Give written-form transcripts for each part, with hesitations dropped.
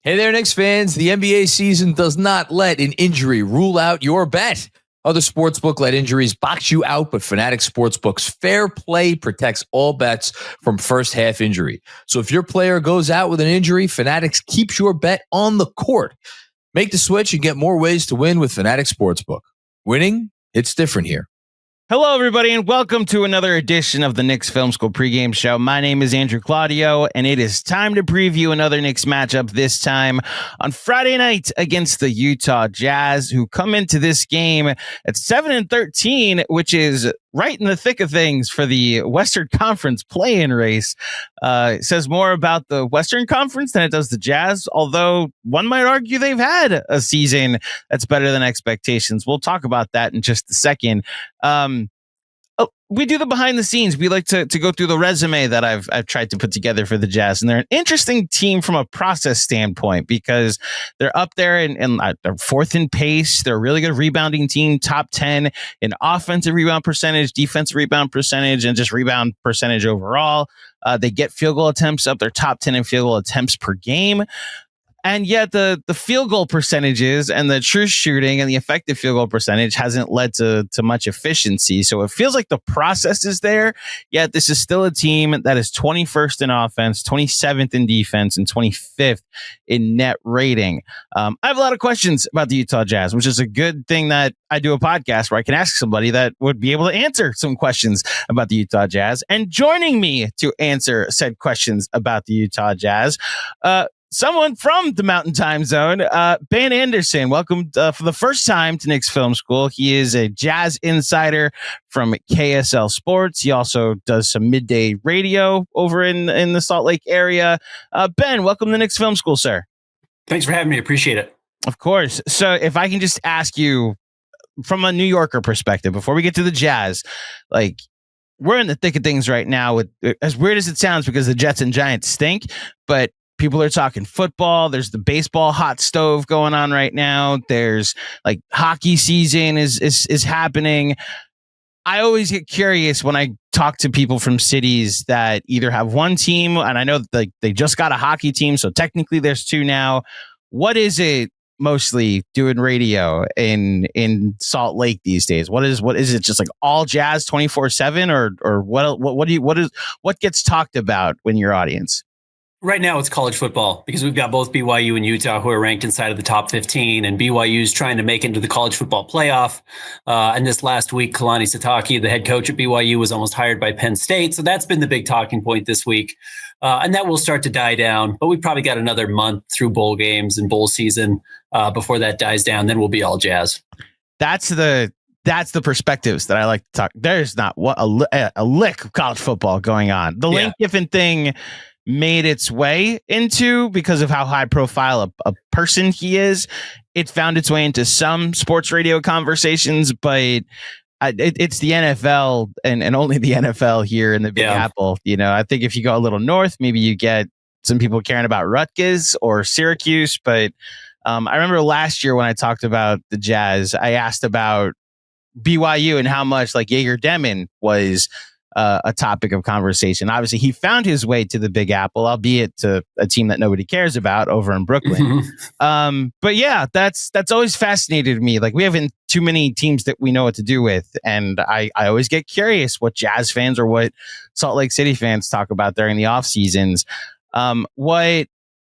Hey there, Knicks fans. The NBA season does not let an injury rule out your bet. Other sportsbook let injuries box you out, but Fanatics Sportsbook's fair play protects all bets from first half injury. So if your player goes out with an injury, Fanatics keeps your bet on the court. Make the switch and get more ways to win with Fanatics Sportsbook. Winning, it's different here. Hello, everybody, and welcome to another edition of the Knicks Film School Pregame Show. My name is Andrew Claudio, and it is time to preview another Knicks matchup, this time on Friday night against the Utah Jazz, who come into this game at 7-13, which is right in the thick of things for the Western Conference play-in race. It says more about the Western Conference than it does the Jazz, although one might argue they've had a season that's better than expectations. We'll talk about that in just a second. We do the behind the scenes. We like to go through the resume that I've tried to put together for the Jazz, and they're an interesting team from a process standpoint because they're up there and they're fourth in pace. They're a really good rebounding team, top 10 in offensive rebound percentage, defensive rebound percentage, and just rebound percentage overall. They get field goal attempts up. They're top 10 in field goal attempts per game. And yet the field goal percentages and the true shooting and the effective field goal percentage hasn't led to much efficiency. So it feels like the process is there, yet this is still a team that is 21st in offense, 27th in defense, and 25th in net rating. I have a lot of questions about the Utah Jazz, which is a good thing that I do a podcast where I can ask somebody that would be able to answer some questions about the Utah Jazz. And joining me to answer said questions about the Utah Jazz, someone from the Mountain Time Zone, Ben Anderson. Welcome for the first time to Knicks Film School. He is a Jazz insider from KSL Sports. He also does some midday radio over in the Salt Lake area. Ben, welcome to Knicks Film School, sir. Thanks for having me. Appreciate it. Of course. So if I can just ask you from a New Yorker perspective, before we get to the Jazz, like, we're in the thick of things right now with, as weird as it sounds, because the Jets and Giants stink, but people are talking football. There's the baseball hot stove going on right now. There's like hockey season is happening. I always get curious when I talk to people from cities that either have one team, and I know that they just got a hockey team, so technically there's two now. What is it mostly doing radio in Salt Lake these days? What is it, just like all Jazz 24/7, or what gets talked about when your audience? Right now, it's college football because we've got both BYU and Utah who are ranked inside of the top 15, and BYU's trying to make it into the college football playoff. And this last week, Kalani Sitake, the head coach at BYU, was almost hired by Penn State. So that's been the big talking point this week. And that will start to die down. But we've probably got another month through bowl games and bowl season before that dies down. Then we'll be all Jazz. That's the perspectives that I like to talk. There's not a lick of college football going on. The Lane Kiffin thing made its way into, because of how high profile a person he is, it found its way into some sports radio conversations, but it's the NFL and only the NFL here in the Big Apple. You know, I think if you go a little north, maybe you get some people caring about Rutgers or Syracuse. But I remember last year when I talked about the Jazz, I asked about BYU and how much like Jaeger Demon was a topic of conversation. Obviously, he found his way to the Big Apple, albeit to a team that nobody cares about over in Brooklyn. But yeah, that's always fascinated me. Like, we haven't too many teams that we know what to do with, and I always get curious what Jazz fans or what Salt Lake City fans talk about during the off seasons. What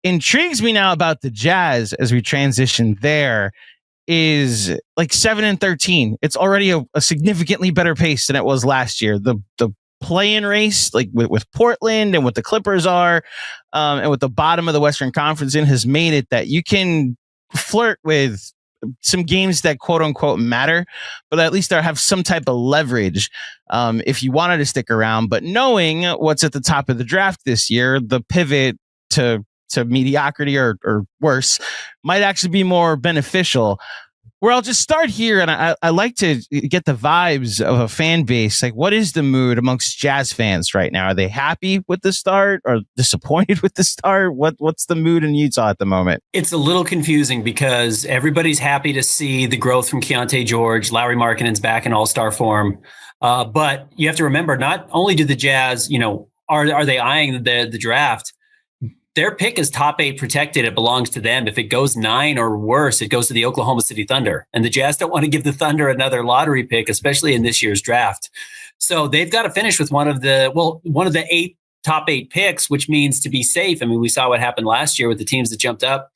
intrigues me now about the Jazz as we transition there is like 7-13. It's already a significantly better pace than it was last year. The play-in race, like with Portland and what the Clippers are, and with the bottom of the Western Conference in, has made it that you can flirt with some games that quote unquote matter, but at least they have some type of leverage if you wanted to stick around. But knowing what's at the top of the draft this year, the pivot to mediocrity or worse might actually be more beneficial. Where I'll just start here, and I like to get the vibes of a fan base. Like, what is the mood amongst Jazz fans right now? Are they happy with the start or disappointed with the start? What's the mood in Utah at the moment? It's a little confusing because everybody's happy to see the growth from Keontae George. Lauri Markkanen's back in all-star form. But you have to remember, not only do the Jazz, are they eyeing the draft? their pick is top 8 protected. It belongs to them. If it goes 9 or worse, it goes to the Oklahoma City Thunder. And the Jazz don't want to give the Thunder another lottery pick, especially in this year's draft. So they've got to finish with one of the top 8 picks, which means to be safe. I mean, we saw what happened last year with the teams that jumped up.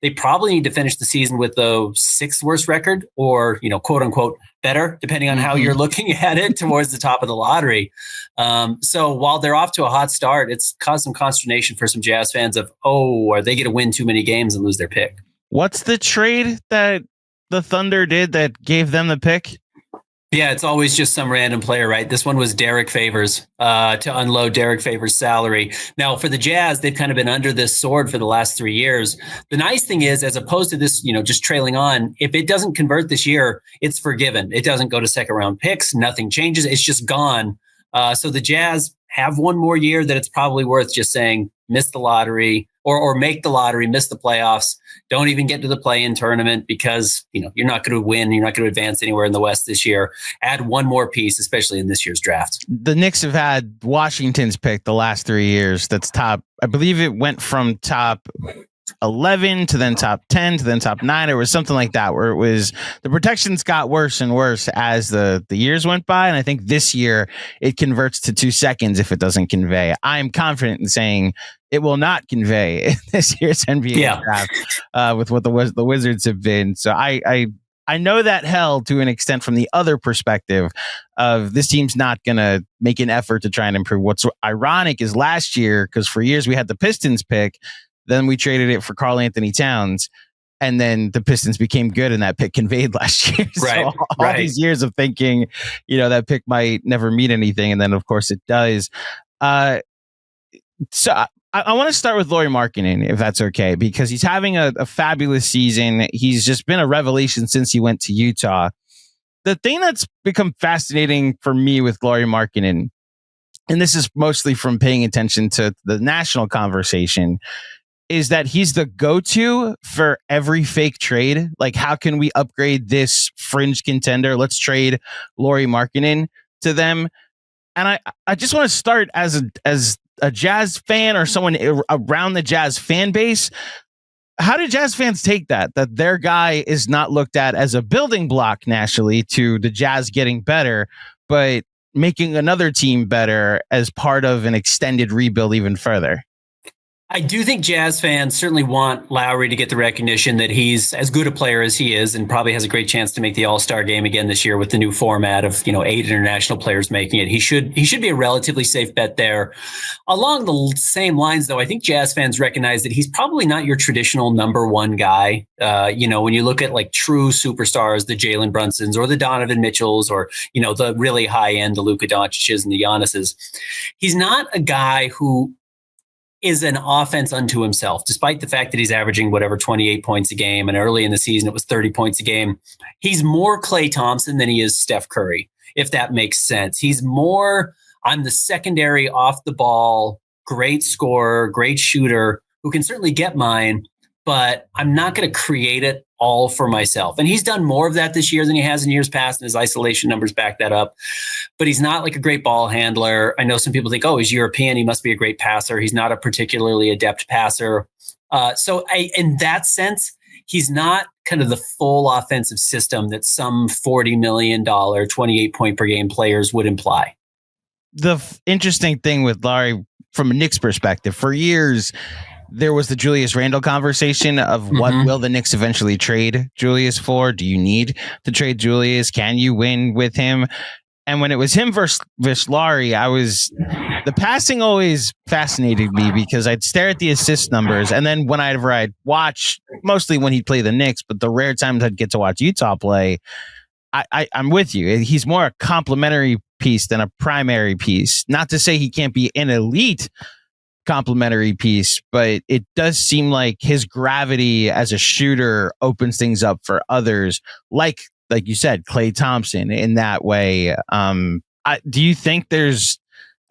They probably need to finish the season with the 6th worst record, or, quote unquote, better, depending on how you're looking at it, towards the top of the lottery. So while they're off to a hot start, it's caused some consternation for some Jazz fans of, are they going to win too many games and lose their pick? What's the trade that the Thunder did that gave them the pick? Yeah, it's always just some random player, right? This one was Derek Favors to unload Derek Favors' salary. Now, for the Jazz, they've kind of been under this sword for the last 3 years. The nice thing is, as opposed to this, just trailing on, if it doesn't convert this year, it's forgiven. It doesn't go to second round picks. Nothing changes. It's just gone. So the Jazz have one more year that it's probably worth just saying, miss the lottery or make the lottery, miss the playoffs. Don't even get to the play-in tournament because, you're not going to win. You're not going to advance anywhere in the West this year. Add one more piece, especially in this year's draft. The Knicks have had Washington's pick the last 3 years. That's top. I believe it went from top 11 to then top 10 to then top 9. It was something like that, where it was the protections got worse and worse as the years went by. And I think this year it converts to 2 seconds if it doesn't convey. I'm confident in saying it will not convey in this year's NBA draft with what the Wizards have been. So I know that hell to an extent from the other perspective of this team's not going to make an effort to try and improve. What's ironic is last year, because for years we had the Pistons pick, then we traded it for Karl-Anthony Towns, and then the Pistons became good and that pick conveyed last year. Right, so all these years of thinking, that pick might never mean anything. And then of course it does. So I want to start with Lauri Markkanen, if that's okay, because he's having a fabulous season. He's just been a revelation since he went to Utah. The thing that's become fascinating for me with Lauri Markkanen, and this is mostly from paying attention to the national conversation, is that he's the go-to for every fake trade. Like, how can we upgrade this fringe contender? Let's trade Lauri Markkanen to them. And I just want to start as a Jazz fan or someone around the Jazz fan base. How do Jazz fans take that their guy is not looked at as a building block nationally to the Jazz getting better, but making another team better as part of an extended rebuild even further? I do think Jazz fans certainly want Lowry to get the recognition that he's as good a player as he is, and probably has a great chance to make the All-Star game again this year with the new format of 8 international players making it. He should be a relatively safe bet there. Along the same lines, though, I think Jazz fans recognize that he's probably not your traditional number one guy. When you look at like true superstars, the Jalen Brunsons or the Donovan Mitchells, or the really high end, the Luka Doncic's and the Giannis's, he's not a guy who is an offense unto himself, despite the fact that he's averaging 28 points a game. And early in the season, it was 30 points a game. He's more Klay Thompson than he is Steph Curry, if that makes sense. He's more, I'm the secondary off the ball, great scorer, great shooter, who can certainly get mine, but I'm not going to create it all for myself. And he's done more of that this year than he has in years past, and his isolation numbers back that up. But he's not like a great ball handler. I know some people think, he's European, he must be a great passer. He's not a particularly adept passer. So in that sense, he's not kind of the full offensive system that some $40 million, 28 point per game players would imply. The interesting thing with Lauri from a Knicks perspective, for years, there was the Julius Randle conversation of what will the Knicks eventually trade Julius for? Do you need to trade Julius? Can you win with him? And when it was him versus Lauri, the passing always fascinated me because I'd stare at the assist numbers. And then whenever I'd watch, mostly when he'd play the Knicks, but the rare times I'd get to watch Utah play, I'm with you. He's more a complementary piece than a primary piece. Not to say he can't be an elite complementary piece, but it does seem like his gravity as a shooter opens things up for others, like you said, Klay Thompson in that way. Do you think there's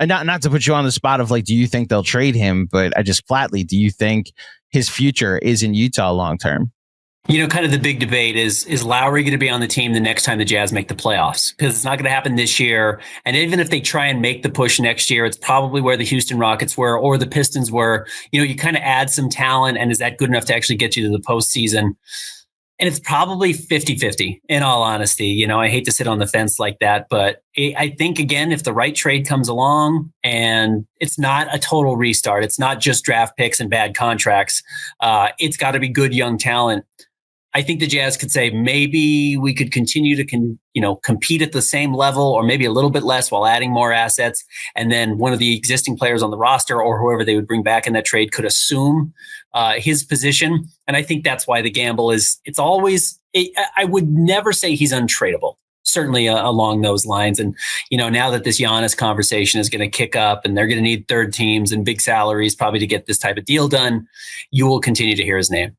not to put you on the spot of do you think they'll trade him, but I just flatly, do you think his future is in Utah long term? Kind of the big debate is Lowry going to be on the team the next time the Jazz make the playoffs? Because it's not going to happen this year. And even if they try and make the push next year, it's probably where the Houston Rockets were or the Pistons were. You kind of add some talent, and is that good enough to actually get you to the postseason? And it's probably 50-50, in all honesty. I hate to sit on the fence like that, but I think, again, if the right trade comes along and it's not a total restart, it's not just draft picks and bad contracts, it's got to be good young talent. I think the Jazz could say maybe we could continue to compete at the same level or maybe a little bit less while adding more assets. And then one of the existing players on the roster or whoever they would bring back in that trade could assume his position. And I think that's why the gamble is, it's always, I would never say he's untradeable. Certainly along those lines. And, now that this Giannis conversation is going to kick up and they're going to need third teams and big salaries probably to get this type of deal done, you will continue to hear his name.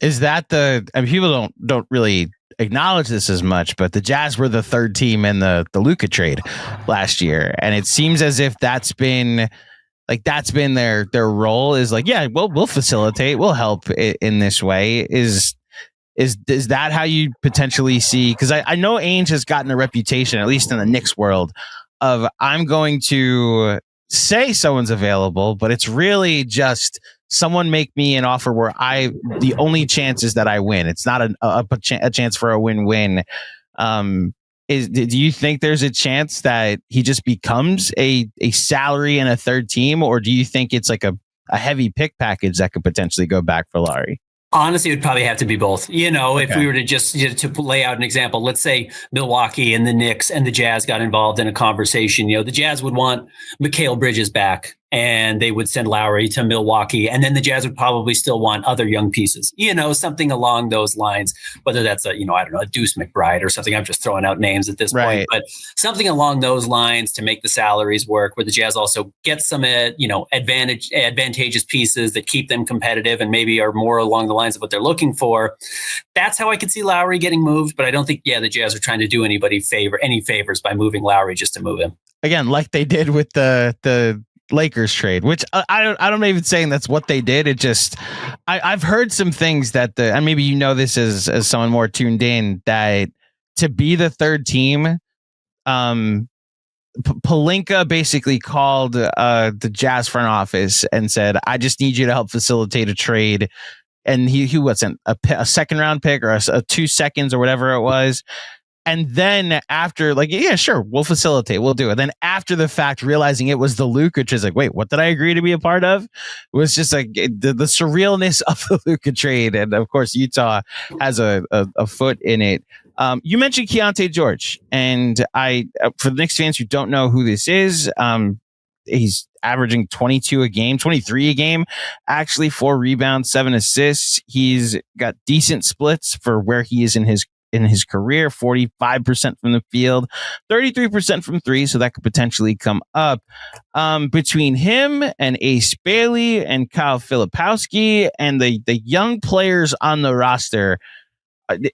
Is that people don't really acknowledge this as much, but the Jazz were the third team in the Luka trade last year. And it seems as if that's been their role is like, yeah, we'll facilitate, we'll help in this way. Is that how you potentially see? Because I know Ainge has gotten a reputation, at least in the Knicks world, of I'm going to say someone's available, but it's really just someone make me an offer where the only chance is that I win. It's not a chance for a win-win. Do you think there's a chance that he just becomes a salary and a third team, or do you think it's like a heavy pick package that could potentially go back for Lowry? Honestly, it would probably have to be both. If we were to just to lay out an example, let's say Milwaukee and the Knicks and the Jazz got involved in a conversation. The Jazz would want Mikal Bridges back, and they would send Lowry to Milwaukee, and then the Jazz would probably still want other young pieces. Something along those lines. Whether that's a Deuce McBride or something. I'm just throwing out names at this point, but something along those lines to make the salaries work, where the Jazz also get some advantageous pieces that keep them competitive and maybe are more along the lines of what they're looking for. That's how I could see Lowry getting moved, but I don't think the Jazz are trying to do any favors by moving Lowry just to move him. Again, like they did with the Lakers trade, which I don't even saying that's what they did. It just I've heard some things that and maybe this as someone more tuned in, that to be the third team, Pelinka basically called the Jazz front office and said, I just need you to help facilitate a trade. And he wasn't a second round pick or a 2 seconds or whatever it was. And then after, yeah, sure, we'll facilitate, we'll do it. Then after the fact, realizing it was the Luka, which is like, wait, what did I agree to be a part of? It was just like the surrealness of the Luka trade. And of course, Utah has a foot in it. You mentioned Keontae George, and for the Knicks fans who don't know who this is, he's averaging 22 a game, 23 a game, actually 4 rebounds, 7 assists. He's got decent splits for where he is in his career, 45% from the field, 33% from 3. So that could potentially come up. Between him and Ace Bailey and Kyle Filipowski and the young players on the roster,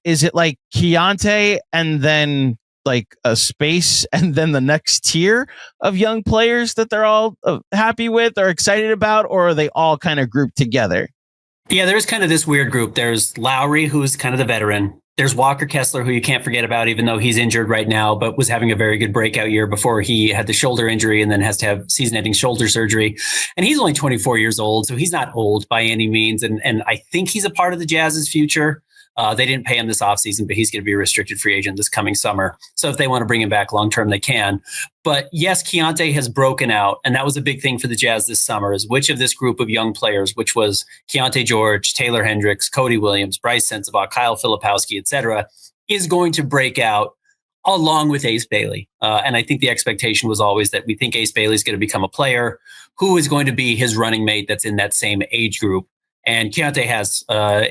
is it like Keontae and then like a space and then the next tier of young players that they're all happy with or excited about, or are they all kind of grouped together? Yeah, there's kind of this weird group. There's Lowry, who's kind of the veteran. There's Walker Kessler, who you can't forget about, even though he's injured right now, but was having a very good breakout year before he had the shoulder injury and then has to have season-ending shoulder surgery. And he's only 24 years old, so he's not old by any means. And I think he's a part of the Jazz's future. They didn't pay him this offseason, but he's going to be a restricted free agent this coming summer. So if they want to bring him back long-term, they can. But yes, Keontae has broken out. And that was a big thing for the Jazz this summer, is which of this group of young players, which was Keontae George, Taylor Hendricks, Cody Williams, Bryce Sensabaugh, Kyle Filipowski, et cetera, is going to break out along with Ace Bailey. And I think the expectation was always that we think Ace Bailey is going to become a player who is going to be his running mate that's in that same age group. And Keontae has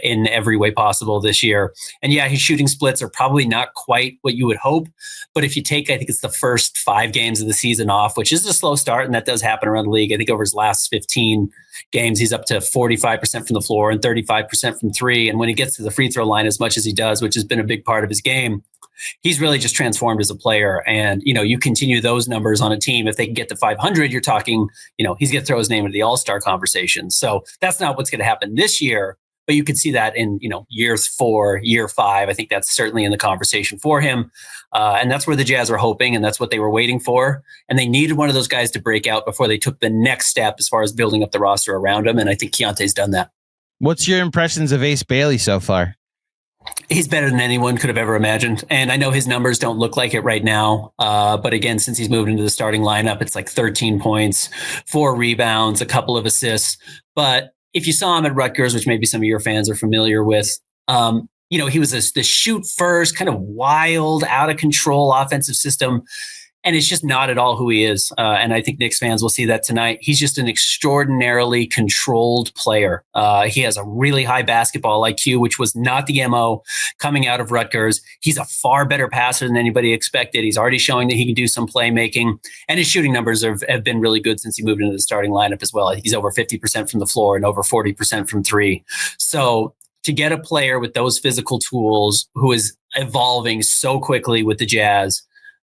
in every way possible this year. And yeah, his shooting splits are probably not quite what you would hope. But if you take, I think it's the first 5 games of the season off, which is a slow start, and that does happen around the league. I think over his last 15 games, he's up to 45% from the floor and 35% from 3. And when he gets to the free throw line as much as he does, which has been a big part of his game, he's really just transformed as a player. And, you continue those numbers on a team. If they can get to 500, you're talking, he's going to throw his name into the all-star conversation. So that's not what's going to happen this year. But you could see that in, year 4, year 5. I think that's certainly in the conversation for him. And that's where the Jazz were hoping, and that's what they were waiting for. And they needed one of those guys to break out before they took the next step as far as building up the roster around him. And I think Keontae's done that. What's your impressions of Ace Bailey so far? He's better than anyone could have ever imagined. And I know his numbers don't look like it right now. But again, since he's moved into the starting lineup, it's like 13 points, 4 rebounds, a couple of assists. But if you saw him at Rutgers, which maybe some of your fans are familiar with, he was the shoot first, kind of wild, out of control offensive system. And it's just not at all who he is. And I think Knicks fans will see that tonight. He's just an extraordinarily controlled player. He has a really high basketball IQ, which was not the MO coming out of Rutgers. He's a far better passer than anybody expected. He's already showing that he can do some playmaking. And his shooting numbers have been really good since he moved into the starting lineup as well. I think he's over 50% from the floor and over 40% from 3. So to get a player with those physical tools who is evolving so quickly with the Jazz,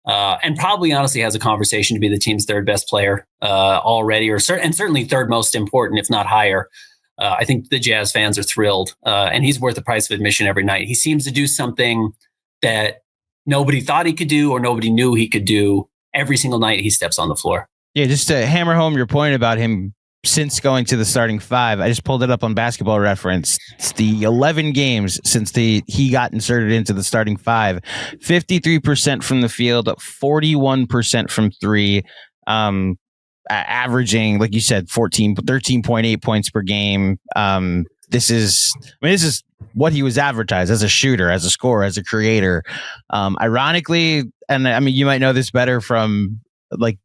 and probably honestly has a conversation to be the team's third best player already, and certainly third most important, if not higher. I think the Jazz fans are thrilled, and he's worth the price of admission every night. He seems to do something that nobody thought he could do or nobody knew he could do every single night he steps on the floor. Yeah, just to hammer home your point about him since going to the starting 5, I just pulled it up on Basketball Reference. It's the 11 games since he got inserted into the starting 5. 53% from the field, 41% from 3, averaging, like you said, 13.8 points per game. This is what he was advertised as: a shooter, as a scorer, as a creator. Ironically, and I mean, you might know this better from like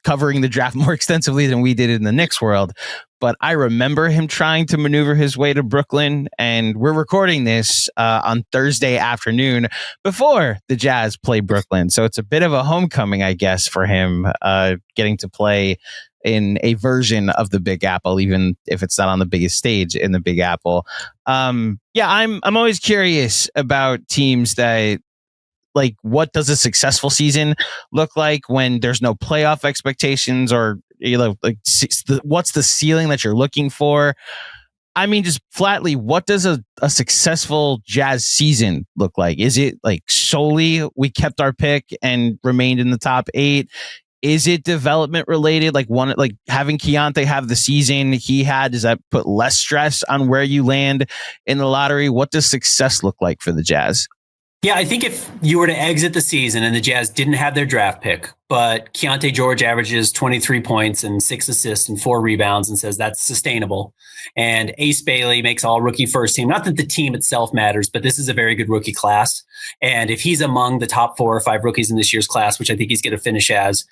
covering the draft more extensively than we did in the Knicks world, but I remember him trying to maneuver his way to Brooklyn, and we're recording this on Thursday afternoon before the Jazz play Brooklyn. So it's a bit of a homecoming, I guess, for him getting to play in a version of the Big Apple, even if it's not on the biggest stage in the Big Apple. I'm always curious about teams that, like, what does a successful season look like when there's no playoff expectations, or what's the ceiling that you're looking for? I mean, just flatly, what does a successful Jazz season look like? Is it like solely we kept our pick and remained in the top 8? Is it development related? Like having Keontae have the season he had, does that put less stress on where you land in the lottery? What does success look like for the Jazz? Yeah, I think if you were to exit the season and the Jazz didn't have their draft pick, but Keontae George averages 23 points and 6 assists and 4 rebounds and says that's sustainable, and Ace Bailey makes all rookie first team, not that the team itself matters, but this is a very good rookie class. And if he's among the top 4 or 5 rookies in this year's class, which I think he's going to finish as,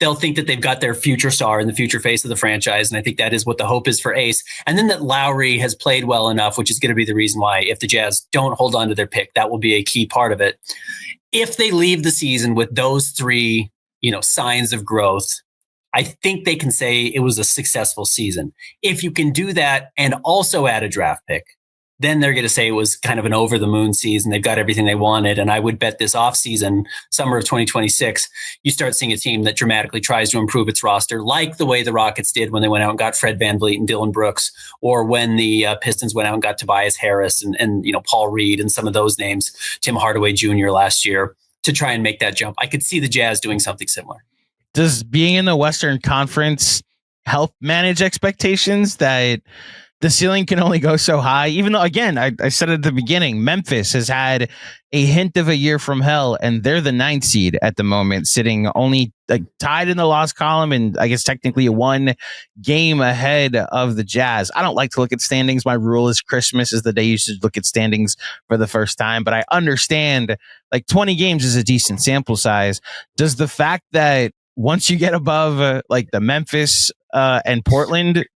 they'll think that they've got their future star and the future face of the franchise. And I think that is what the hope is for Ace. And then that Lowry has played well enough, which is going to be the reason why, if the Jazz don't hold on to their pick, that will be a key part of it. If they leave the season with those 3, signs of growth, I think they can say it was a successful season. If you can do that and also add a draft pick, then they're going to say it was kind of an over the moon season. They've got everything they wanted. And I would bet this offseason, summer of 2026, you start seeing a team that dramatically tries to improve its roster, like the way the Rockets did when they went out and got Fred VanVleet and Dylan Brooks, or when the Pistons went out and got Tobias Harris and Paul Reed and some of those names, Tim Hardaway Jr. last year, to try and make that jump. I could see the Jazz doing something similar. Does being in the Western Conference help manage expectations that the ceiling can only go so high? Even though, again, I said at the beginning, Memphis has had a hint of a year from hell, and they're the 9th seed at the moment, sitting only tied in the loss column, and I guess technically 1 game ahead of the Jazz. I don't like to look at standings. My rule is Christmas is the day you should look at standings for the first time, but I understand 20 games is a decent sample size. Does the fact that once you get above the Memphis and Portland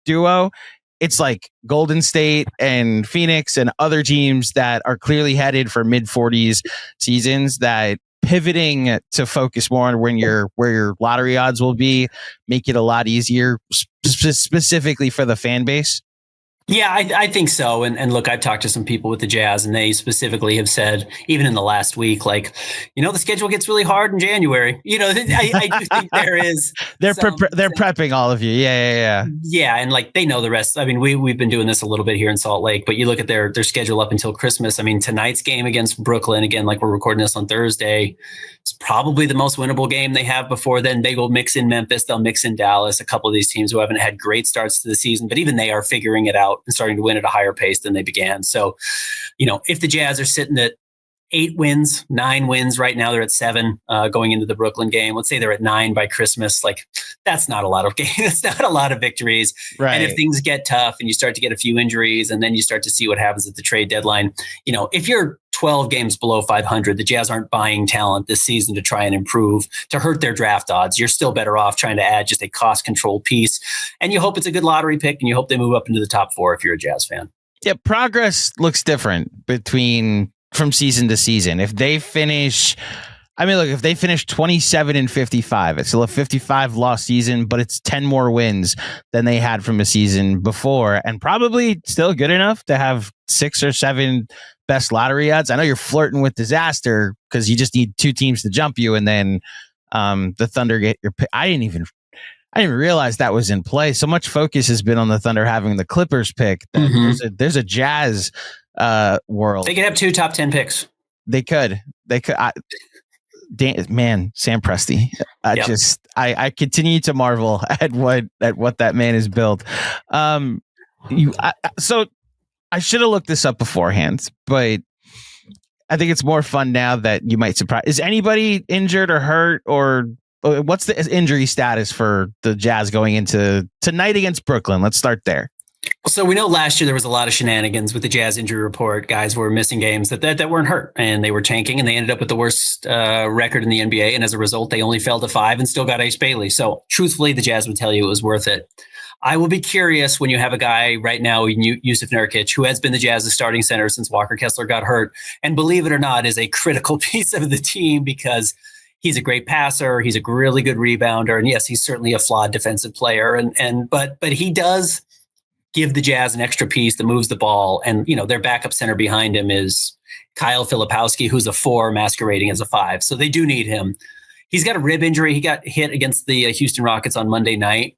duo, it's like Golden State and Phoenix and other teams that are clearly headed for mid-40s seasons, that pivoting to focus more on where your lottery odds will be, make it a lot easier specifically for the fan base? Yeah, I think so. And look, I've talked to some people with the Jazz, and they specifically have said, even in the last week, like, the schedule gets really hard in January. I do think there is. They're prepping all of you. Yeah. Yeah, and like they know the rest. I mean, we've been doing this a little bit here in Salt Lake, but you look at their schedule up until Christmas. I mean, tonight's game against Brooklyn, again, like we're recording this on Thursday, it's probably the most winnable game they have before then. They will mix in Memphis, they'll mix in Dallas, a couple of these teams who haven't had great starts to the season, but even they are figuring it out and starting to win at a higher pace than they began. So, if the Jazz are sitting at 8 wins, 9 wins right now, they're at 7 going into the Brooklyn game. Let's say they're at 9 by Christmas. Like, that's not a lot of games. It's not a lot of victories. Right. And if things get tough and you start to get a few injuries and then you start to see what happens at the trade deadline, if you're 12 games below 500, the Jazz aren't buying talent this season to try and improve, to hurt their draft odds. You're still better off trying to add just a cost control piece. And you hope it's a good lottery pick and you hope they move up into the top 4 if you're a Jazz fan. Yeah, progress looks different from season to season. If they finish 27-55, it's still a 55 loss season, but it's 10 more wins than they had from a season before, and probably still good enough to have 6 or 7 best lottery odds. I know you're flirting with disaster because you just need 2 teams to jump you, and then the Thunder get your pick. I didn't even realize that was in play. So much focus has been on the Thunder having the Clippers pick. There's a Jazz world. They could have 2 top 10 picks. They could. Sam Presti. I continue to marvel at what that man has built. So I should have looked this up beforehand, but I think it's more fun now that you might surprise. Is anybody injured or hurt, or what's the injury status for the Jazz going into tonight against Brooklyn? Let's start there. So we know last year there was a lot of shenanigans with the Jazz injury report. Guys were missing games that weren't hurt, and they were tanking, and they ended up with the worst record in the NBA. And as a result, they only fell to 5 and still got Ace Bailey. So truthfully, the Jazz would tell you it was worth it. I will be curious when you have a guy right now, Yusuf Nurkic, who has been the Jazz's starting center since Walker Kessler got hurt, and believe it or not, is a critical piece of the team because he's a great passer, he's a really good rebounder, and yes, he's certainly a flawed defensive player. But he does give the Jazz an extra piece that moves the ball, and their backup center behind him is Kyle Filipowski, who's a 4 masquerading as a 5. So they do need him. He's got a rib injury. He got hit against the Houston Rockets on Monday night.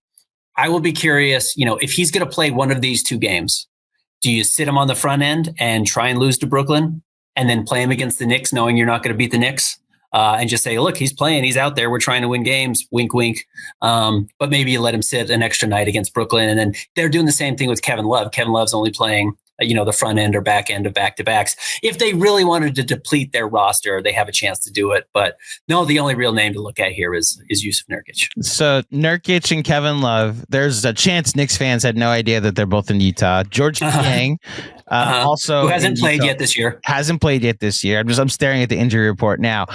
I will be curious, if he's going to play one of these 2 games, do you sit him on the front end and try and lose to Brooklyn and then play him against the Knicks, knowing you're not going to beat the Knicks? And just say, look, he's playing, he's out there, we're trying to win games, wink, wink. But maybe you let him sit an extra night against Brooklyn. And then they're doing the same thing with Kevin Love. Kevin Love's only playing, the front end or back end of back-to-backs. If they really wanted to deplete their roster, they have a chance to do it. But no, the only real name to look at here is Yusuf Nurkic. So Nurkic and Kevin Love, there's a chance Knicks fans had no idea that they're both in Utah. George Niang, also who hasn't played yet this year. I'm staring at the injury report now.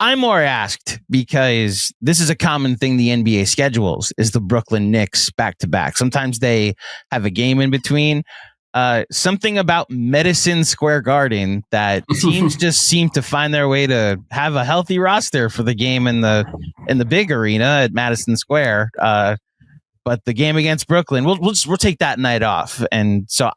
I'm more asked because this is a common thing the NBA schedules is the Brooklyn Knicks back-to-back. Sometimes they have a game in between. Something about Madison Square Garden that teams just seem to find their way to have a healthy roster for the game in the big arena at Madison Square. But the game against Brooklyn, we'll take that night off. And so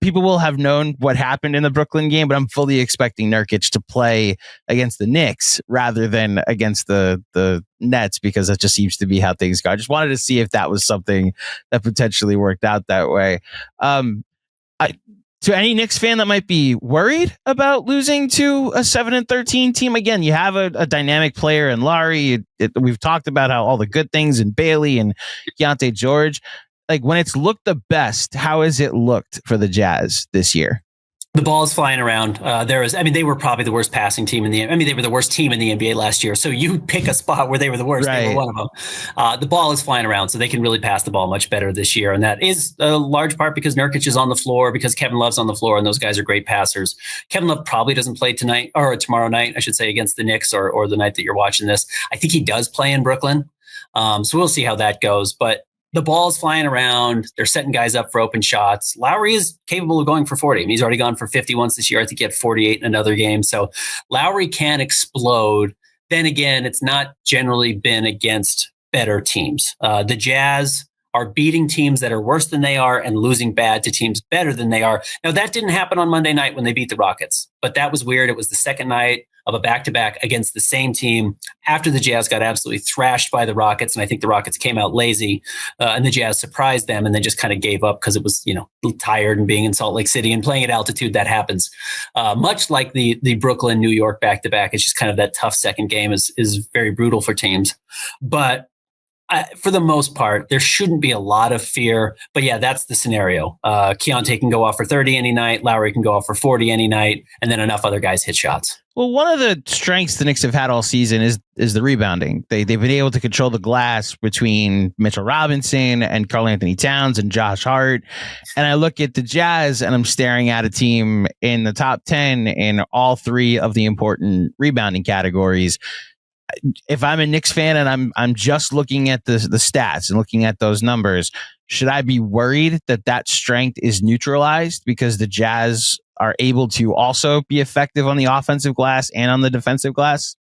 people will have known what happened in the Brooklyn game, but I'm fully expecting Nurkic to play against the Knicks rather than against the Nets, because that just seems to be how things go. I just wanted to see if that was something that potentially worked out that way. To any Knicks fan that might be worried about losing to a 7-13 team, again, you have a dynamic player in Larry. We've talked about how all the good things in Bailey and Keontae George. Like, when it's looked the best, how has it looked for the Jazz this year? The ball is flying around. They were probably the worst passing team they were the worst team in the NBA last year. So you pick a spot where they were the worst. Right. They were one of them. The ball is flying around, so they can really pass the ball much better this year. And that is a large part because Nurkic is on the floor, because Kevin Love's on the floor, and those guys are great passers. Kevin Love probably doesn't play tonight, or tomorrow night, I should say, against the Knicks, or the night that you're watching this. I think he does play in Brooklyn. So we'll see how that goes. But the ball's flying around. They're setting guys up for open shots. Lowry is capable of going for 40. I mean, he's already gone for 50 once this year. I think he had 48 in another game. So Lowry can explode. Then again, it's not generally been against better teams. The Jazz are beating teams that are worse than they are and losing bad to teams better than they are. Now, that didn't happen on Monday night when they beat the Rockets, but that was weird. It was the second night of a back-to-back against the same team after the Jazz got absolutely thrashed by the Rockets. And I think the Rockets came out lazy and the Jazz surprised them and they just kind of gave up because it was, tired and being in Salt Lake City and playing at altitude. That happens. Much like the Brooklyn, New York back-to-back. It's just kind of that tough second game is very brutal for teams. But for the most part, there shouldn't be a lot of fear. But yeah, that's the scenario. Keontae can go off for 30 any night. Lowry can go off for 40 any night. And then enough other guys hit shots. Well, one of the strengths the Knicks have had all season is the rebounding. They've been able to control the glass between Mitchell Robinson and Karl-Anthony Towns and Josh Hart. And I look at the Jazz and I'm staring at a team in the top 10 in all three of the important rebounding categories. If I'm a Knicks fan and I'm just looking at the stats and looking at those numbers, should I be worried that strength is neutralized because the Jazz are able to also be effective on the offensive glass and on the defensive glass?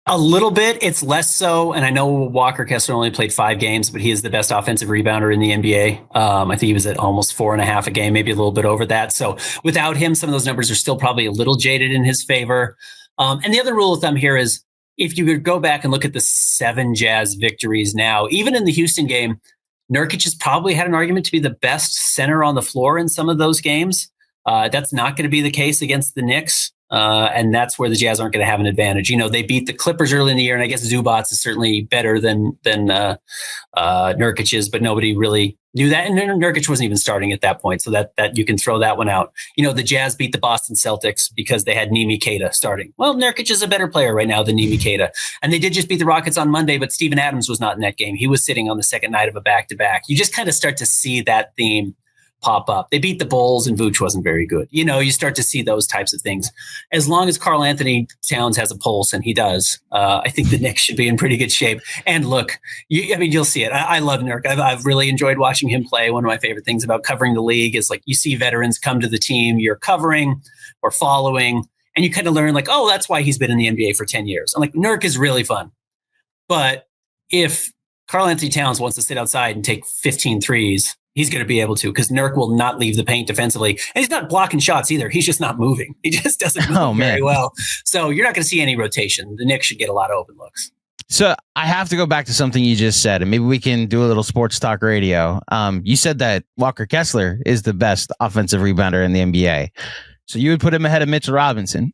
A little bit. It's less so. And I know Walker Kessler only played 5 games, but he is the best offensive rebounder in the NBA. I think he was at almost 4.5 a game, maybe a little bit over that. So without him, some of those numbers are still probably a little jaded in his favor. And the other rule of thumb here is if you could go back and look at the 7 Jazz victories now, even in the Houston game, Nurkic has probably had an argument to be the best center on the floor in some of those games. That's not going to be the case against the Knicks. And that's where the Jazz aren't going to have an advantage. They beat the Clippers early in the year, and I guess Zubats is certainly better than Nurkic is, but nobody really knew that. And Nurkic wasn't even starting at that point, so that you can throw that one out. The Jazz beat the Boston Celtics because they had Nimi Keita starting. Well, Nurkic is a better player right now than Nimi Keita. And they did just beat the Rockets on Monday, but Steven Adams was not in that game. He was sitting on the second night of a back-to-back. You just kind of start to see that theme pop up. They beat the Bulls and Vooch wasn't very good. You start to see those types of things. As long as Karl-Anthony Towns has a pulse, and he does, I think the Knicks should be in pretty good shape. And look, you'll see it. I love Nurk. I've really enjoyed watching him play. One of my favorite things about covering the league is you see veterans come to the team you're covering or following, and you kind of learn that's why he's been in the NBA for 10 years. I'm Nurk is really fun. But if Karl-Anthony Towns wants to sit outside and take 15 threes, he's going to be able to, because Nurk will not leave the paint defensively. And he's not blocking shots either. He's just not moving. He just doesn't move very well. So you're not going to see any rotation. The Knicks should get a lot of open looks. So I have to go back to something you just said, and maybe we can do a little sports talk radio. You said that Walker Kessler is the best offensive rebounder in the NBA. So you would put him ahead of Mitchell Robinson.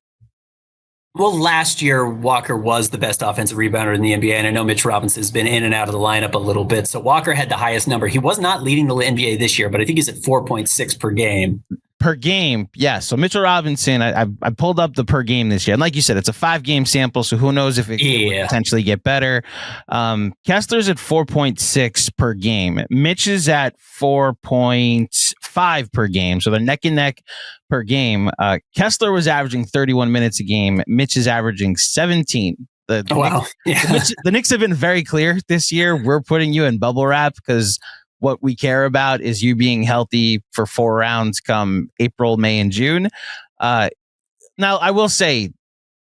Well, last year, Walker was the best offensive rebounder in the NBA, and I know Mitch Robinson has been in and out of the lineup a little bit. So Walker had the highest number. He was not leading the NBA this year, but I think he's at 4.6 per game. Per game, yes. So Mitchell Robinson, I pulled up the per game this year. And like you said, it's a 5-game sample, so who knows if it can potentially get better. Kessler's at 4.6 per game. Mitch is at 4.5 per game. So they're neck and neck per game. Kessler was averaging 31 minutes a game. Mitch is averaging 17. Wow. The Knicks have been very clear this year. We're putting you in bubble wrap because what we care about is you being healthy for 4 rounds come April, May, and June. Now, I will say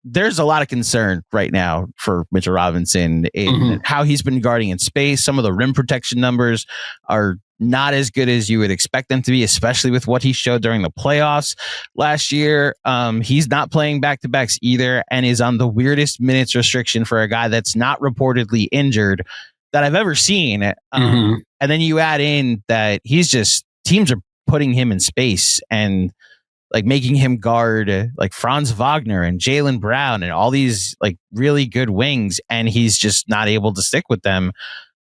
there's a lot of concern right now for Mitchell Robinson in how he's been guarding in space. Some of the rim protection numbers are not as good as you would expect them to be, especially with what he showed during the playoffs last year. He's not playing back-to-backs either and is on the weirdest minutes restriction for a guy that's not reportedly injured that I've ever seen. And then you add in that teams are putting him in space and making him guard Franz Wagner and Jaylen Brown and all these really good wings, and he's just not able to stick with them.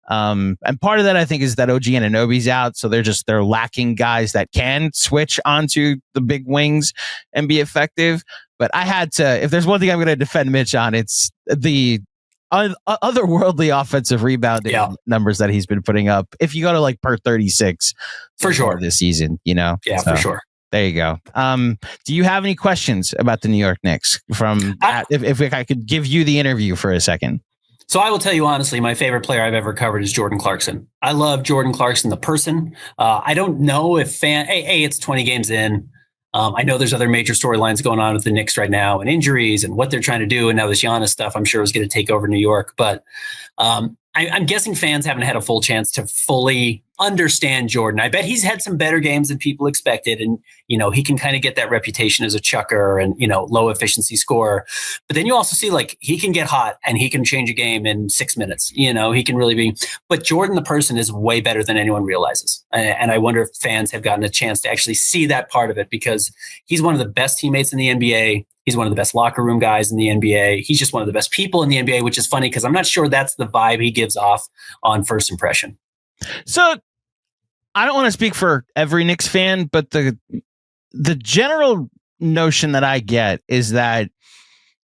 And part of that, I think, is that OG Anunoby's out, so they're lacking guys that can switch onto the big wings and be effective. But I had to, if there's one thing I'm going to defend Mitch on, it's the otherworldly offensive rebounding numbers that he's been putting up. If you go to per 36 for sure this season, for sure. There you go. Do you have any questions about the New York Knicks if I could give you the interview for a second? So I will tell you honestly, my favorite player I've ever covered is Jordan Clarkson. I love Jordan Clarkson, the person. I don't know if it's 20 games in. I know there's other major storylines going on with the Knicks right now and injuries and what they're trying to do. And now this Giannis stuff, I'm sure, is going to take over New York. But I'm guessing fans haven't had a full chance to fully understand Jordan. I bet he's had some better games than people expected. And, he can kind of get that reputation as a chucker and, low efficiency scorer. But then you also see like he can get hot and he can change a game in 6 minutes. He can really be. But Jordan, the person, is way better than anyone realizes. And I wonder if fans have gotten a chance to actually see that part of it, because he's one of the best teammates in the NBA. He's one of the best locker room guys in the NBA. He's just one of the best people in the NBA, which is funny because I'm not sure that's the vibe he gives off on first impression. So I don't want to speak for every Knicks fan, but the general notion that I get is that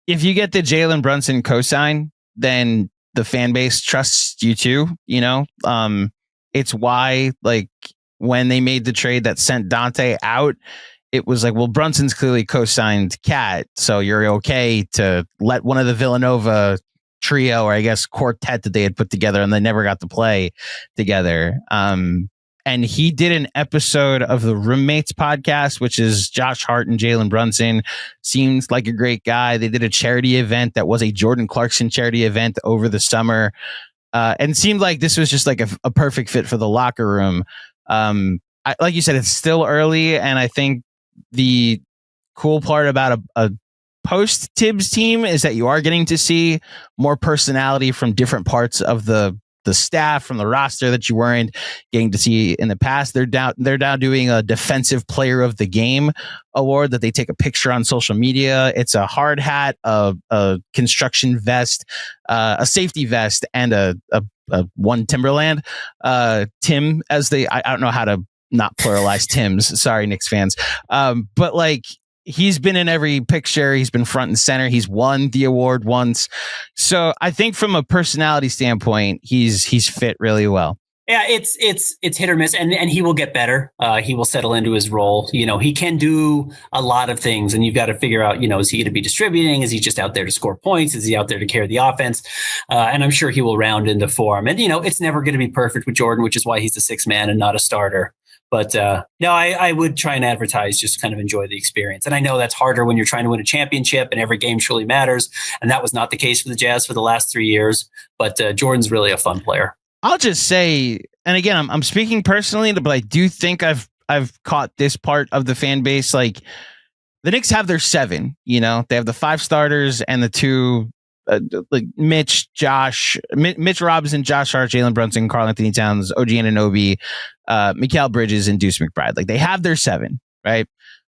if you get the Jalen Brunson cosign, then the fan base trusts you too. It's why, like, when they made the trade that sent Dante out, it was like, well, Brunson's clearly co-signed Cat, so you're okay to let one of the Villanova trio, or I guess quartet that they had put together, and they never got to play together. And he did an episode of the Roommates podcast, which is Josh Hart and Jalen Brunson. Seems like a great guy. They did a charity event that was a Jordan Clarkson charity event over the summer, and seemed like this was just like a perfect fit for the locker room. Like you said, it's still early, and I think the cool part about a post-Tibbs team is that you are getting to see more personality from different parts of the staff, from the roster, that you weren't getting to see in the past. They're now doing a defensive player of the game award that they take a picture on social media. It's a hard hat, a construction vest, a safety vest, and a one Timberland. Tim, as I don't know how to not pluralize Tims. Sorry, Knicks fans. But like, he's been in every picture. He's been front and center. He's won the award once. So I think from a personality standpoint, he's fit really well. Yeah, it's hit or miss, and he will get better. He will settle into his role. He can do a lot of things, and you've got to figure out, is he going to be distributing? Is he just out there to score points? Is he out there to carry the offense? And I'm sure he will round into form. And, it's never going to be perfect with Jordan, which is why he's the sixth man and not a starter. But no, I would try and advertise, just kind of enjoy the experience. And I know that's harder when you're trying to win a championship and every game truly matters. And that was not the case for the Jazz for the last 3 years. But Jordan's really a fun player. I'll just say, and again, I'm speaking personally, but I do think I've caught this part of the fan base. Like, the Knicks have their 7, they have the 5 starters and the 2, like Mitch Robinson, Josh Hart, Jalen Brunson, Karl-Anthony Towns, OG Anunoby, Mikal Bridges, and Deuce McBride. Like, they have their 7, right?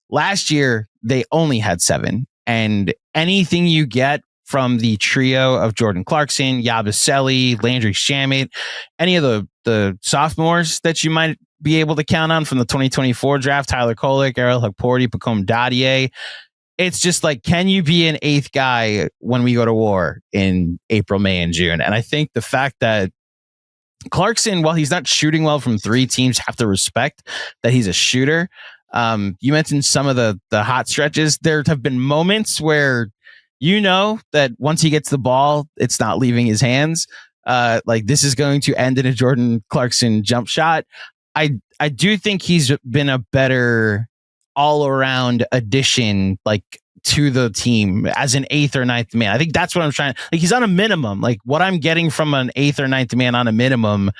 Last year, they only had 7. And anything you get from the trio of Jordan Clarkson, Yabusele, Landry Shamet, any of the sophomores that you might be able to count on from the 2024 draft, Tyler Kolek, Errol Hukporti, Pacome Dadier, it's just like, can you be an 8th guy when we go to war in April, May, and June? And I think the fact that Clarkson, while he's not shooting well from 3, teams have to respect that he's a shooter. You mentioned some of the hot stretches. There have been moments where that once he gets the ball, it's not leaving his hands. Like, this is going to end in a Jordan Clarkson jump shot. I do think he's been a better all-around addition, like, to the team as an 8th or 9th man. I think that's what I'm trying. Like, he's on a minimum. Like, what I'm getting from an 8th or 9th man on a minimum,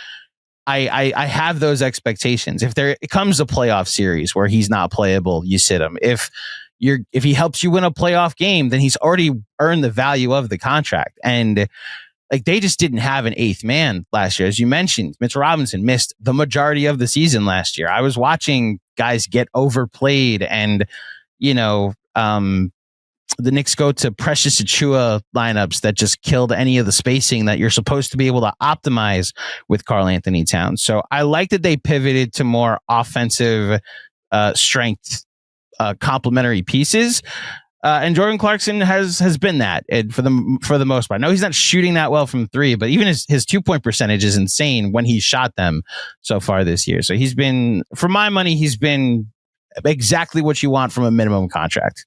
I have those expectations. If it comes a playoff series where he's not playable, you sit him. If he helps you win a playoff game, then he's already earned the value of the contract. And like, they just didn't have an 8th man last year. As you mentioned, Mitch Robinson missed the majority of the season last year. I was watching guys get overplayed, and, the Knicks go to Precious Achiuwa lineups that just killed any of the spacing that you're supposed to be able to optimize with Karl-Anthony Towns. So I like that they pivoted to more offensive strength complementary pieces. And Jordan Clarkson has been that for the most part. No, he's not shooting that well from 3, but even his 2-point percentage is insane when he shot them so far this year. So he's been, for my money, he's been exactly what you want from a minimum contract.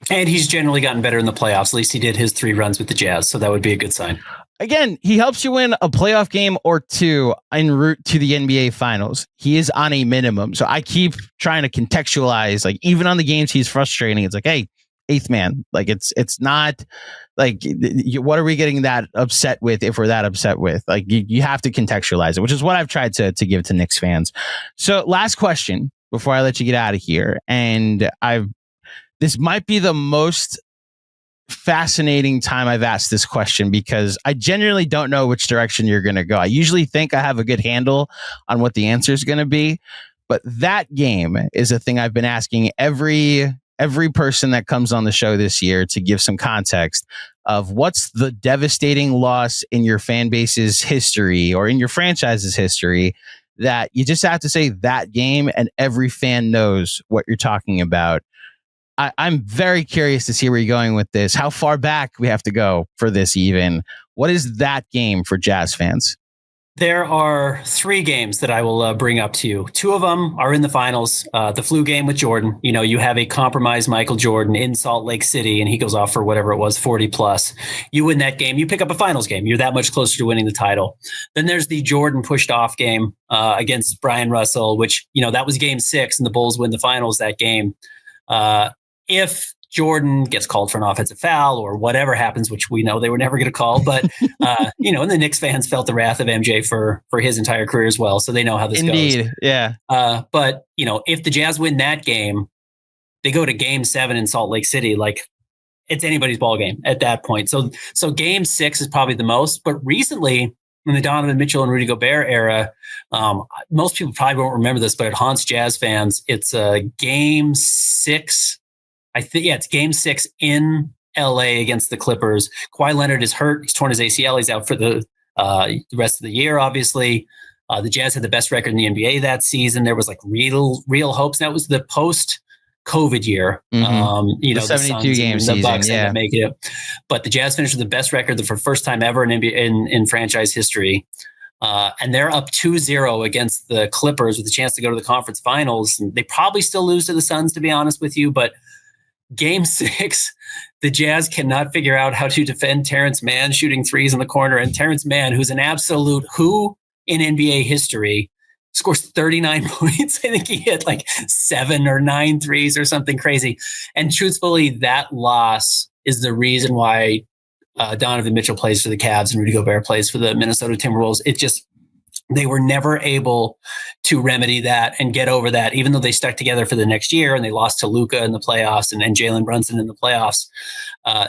And he's generally gotten better in the playoffs. At least he did his 3 runs with the Jazz. So that would be a good sign. Again, he helps you win a playoff game or 2 en route to the NBA Finals. He is on a minimum. So I keep trying to contextualize, like, even on the games he's frustrating, it's like, hey, eighth man. Like it's not like, what are we getting that upset with if we're that upset with? Like you have to contextualize it, which is what I've tried to give to Knicks fans. So last question before I let you get out of here. And this might be the most fascinating time I've asked this question, because I genuinely don't know which direction you're going to go. I usually think I have a good handle on what the answer is going to be, but that game is a thing I've been asking every person that comes on the show this year to give some context of what's the devastating loss in your fan base's history or in your franchise's history that you just have to say that game and every fan knows what you're talking about. I'm very curious to see where you're going with this, how far back we have to go for this even. What is that game for Jazz fans? There are 3 games that I will bring up to you. 2 of them are in the finals. The flu game with Jordan. You know, you have a compromised Michael Jordan in Salt Lake City, and he goes off for whatever it was, 40 plus. You win that game, you pick up a finals game. You're that much closer to winning the title. Then there's the Jordan pushed off game against Brian Russell, which, you know, that was game 6, and the Bulls win the finals that game. If Jordan gets called for an offensive foul or whatever happens, which we know they were never going to call, but, you know, and the Knicks fans felt the wrath of MJ for his entire career as well. So they know how this goes. Yeah. But, you know, if the Jazz win that game, they go to game 7 in Salt Lake City. Like, it's anybody's ball game at that point. So game 6 is probably the most, but recently in the Donovan Mitchell and Rudy Gobert era, most people probably won't remember this, but it haunts Jazz fans. It's game 6. It's game 6 in LA against the Clippers. Kawhi Leonard is hurt. He's torn his ACL. He's out for the rest of the year, obviously. The Jazz had the best record in the NBA that season. There was like real hopes. That was the post-COVID year. Mm-hmm. You know, the 72 game season. The Bucks had to make it. But the Jazz finished with the best record for the first time ever in NBA in franchise history. And they're up 2-0 against the Clippers with a chance to go to the conference finals. And they probably still lose to the Suns, to be honest with you, but game 6, the Jazz cannot figure out how to defend Terrence Mann shooting threes in the corner. And Terrence Mann, who's an absolute who in NBA history, scores 39 points. I think he hit like 7 or 9 threes or something crazy. And truthfully, that loss is the reason why Donovan Mitchell plays for the Cavs and Rudy Gobert plays for the Minnesota Timberwolves. They were never able to remedy that and get over that, even though they stuck together for the next year and they lost to Luka in the playoffs and Jalen Brunson in the playoffs.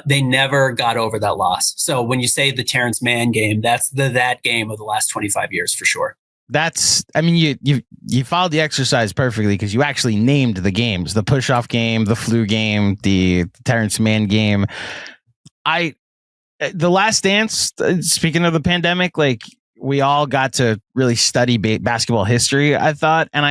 They never got over that loss. So when you say the Terrence Mann game, that's that game of the last 25 years for sure. You followed the exercise perfectly because you actually named the games: the push-off game, the flu game, the Terrence Mann game. The Last Dance, speaking of the pandemic, like, we all got to really study basketball history, I thought. And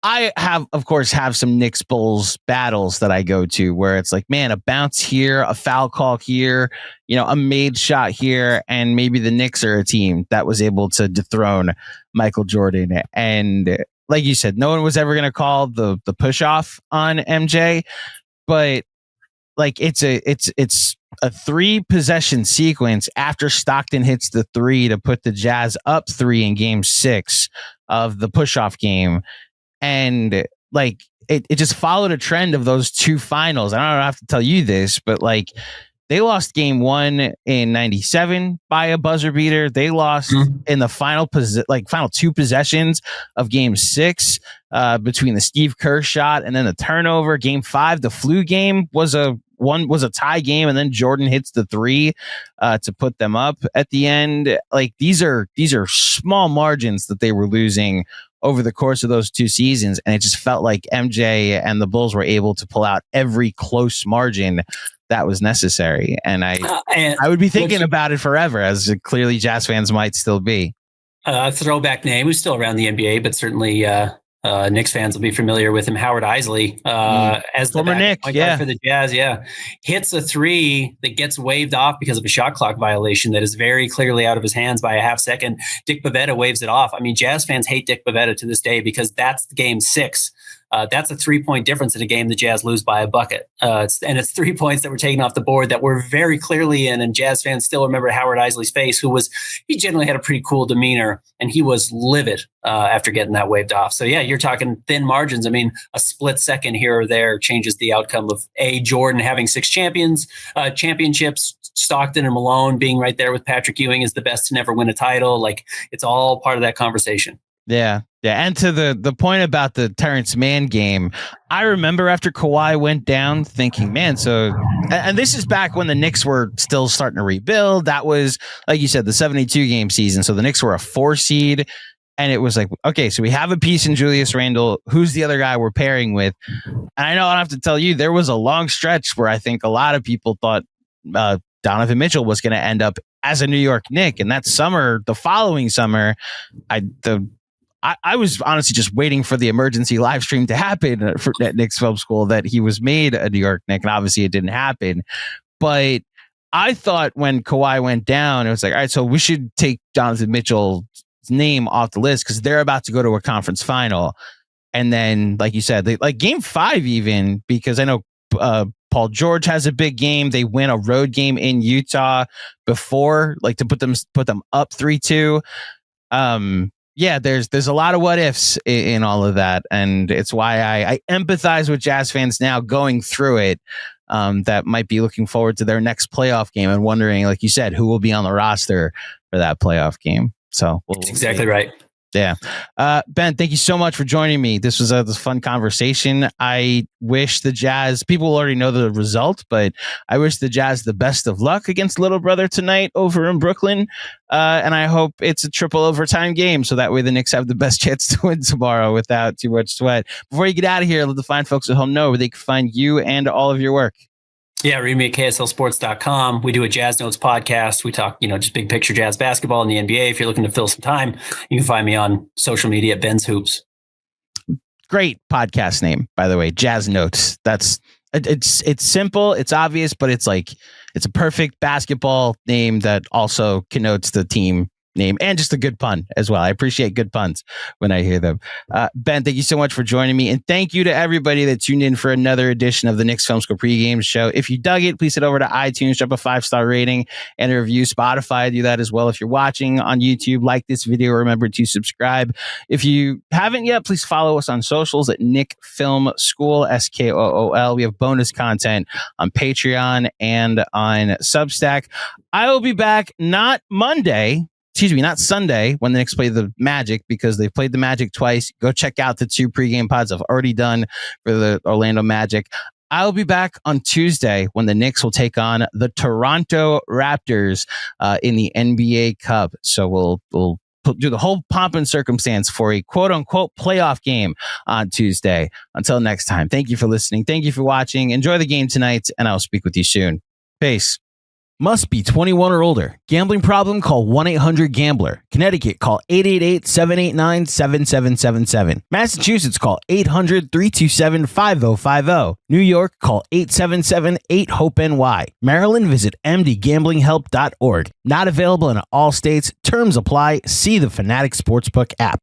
I have, of course, have some Knicks Bulls battles that I go to where it's like, man, a bounce here, a foul call here, you know, a made shot here. And maybe the Knicks are a team that was able to dethrone Michael Jordan. And like you said, no one was ever going to call the push off on MJ, but like it's a 3-possession sequence after Stockton hits the 3 to put the Jazz up 3 in game 6 of the push-off game. And like it just followed a trend of those 2 finals. I don't have to tell you this, but like they lost game 1 in 97 by a buzzer beater. They lost in the final 2 possessions of game 6 between the Steve Kerr shot and then the turnover. Game 5, the flu game was a tie game, and then Jordan hits the 3 to put them up at the end. Like these are small margins that they were losing over the course of those 2 seasons, and it just felt like MJ and the Bulls were able to pull out every close margin that was necessary. And I would be thinking about it forever, as clearly Jazz fans might still be. A throwback name who's still around the NBA, but certainly Knicks fans will be familiar with him. Howard Isley, as the former Knick, for the Jazz, hits a 3 that gets waved off because of a shot clock violation that is very clearly out of his hands by a half second. Dick Bavetta waves it off. I mean, Jazz fans hate Dick Bavetta to this day because that's game 6 That's a 3-point difference in a game the Jazz lose by a bucket. It's 3 points that were taken off the board that were very clearly in, and Jazz fans still remember Howard Isley's face, he generally had a pretty cool demeanor, and he was livid after getting that waved off. So yeah, you're talking thin margins. I mean, a split second here or there changes the outcome of Jordan having 6 championships, Stockton and Malone being right there with Patrick Ewing is the best to never win a title. Like, it's all part of that conversation. Yeah. And to the point about the Terrence Mann game, I remember after Kawhi went down thinking, man, and this is back when the Knicks were still starting to rebuild. That was, like you said, the 72 game season. So the Knicks were a 4 seed. And it was like, okay, so we have a piece in Julius Randle. Who's the other guy we're pairing with? And I know I don't have to tell you, there was a long stretch where I think a lot of people thought Donovan Mitchell was going to end up as a New York Knick. And that summer, the following summer, I was honestly just waiting for the emergency live stream to happen at Knicks Film School that he was made a New York Knick, and obviously it didn't happen. But I thought when Kawhi went down, it was like, all right, so we should take Donovan Mitchell's name off the list because they're about to go to a conference final. And then, like you said, like game 5 even, because I know Paul George has a big game. They win a road game in Utah before, like, to put them up 3-2. Yeah, there's a lot of what ifs in all of that, and it's why I empathize with Jazz fans now going through it, that might be looking forward to their next playoff game and wondering, like you said, who will be on the roster for that playoff game. So that's exactly right. Yeah. Ben, thank you so much for joining me. This was a fun conversation. I wish the Jazz, people already know the result, but I wish the Jazz the best of luck against Little Brother tonight over in Brooklyn. And I hope it's a triple overtime game, so that way the Knicks have the best chance to win tomorrow without too much sweat. Before you get out of here, let the fine folks at home know where they can find you and all of your work. Yeah, read me at KSLSports.com. We do a Jazz Notes podcast. We talk, just big picture Jazz basketball in the NBA. If you're looking to fill some time, you can find me on social media at Ben's Hoops. Great podcast name, by the way, Jazz Notes. It's simple, it's obvious, but it's a perfect basketball name that also connotes the team name and just a good pun as well. I appreciate good puns when I hear them. Ben, thank you so much for joining me, and thank you to everybody that tuned in for another edition of the Knicks Film School Pregame Show. If you dug it, please head over to iTunes, drop a 5-star rating and a review. Spotify, do that as well. If you're watching on YouTube, like this video, remember to subscribe. If you haven't yet, please follow us on socials at Knick Film School, SKOOL. We have bonus content on Patreon and on Substack. I will be back not Sunday when the Knicks play the Magic, because they've played the Magic twice. Go check out the 2 pregame pods I've already done for the Orlando Magic. I'll be back on Tuesday when the Knicks will take on the Toronto Raptors in the NBA Cup. So we'll do the whole pomp and circumstance for a quote unquote playoff game on Tuesday. Until next time, thank you for listening. Thank you for watching. Enjoy the game tonight, and I'll speak with you soon. Peace. Must be 21 or older. Gambling problem? Call 1-800-GAMBLER. Connecticut, call 888-789-7777. Massachusetts, call 800-327-5050. New York, call 877-8-HOPE-NY. Maryland, visit mdgamblinghelp.org. Not available in all states. Terms apply. See the Fanatics Sportsbook app.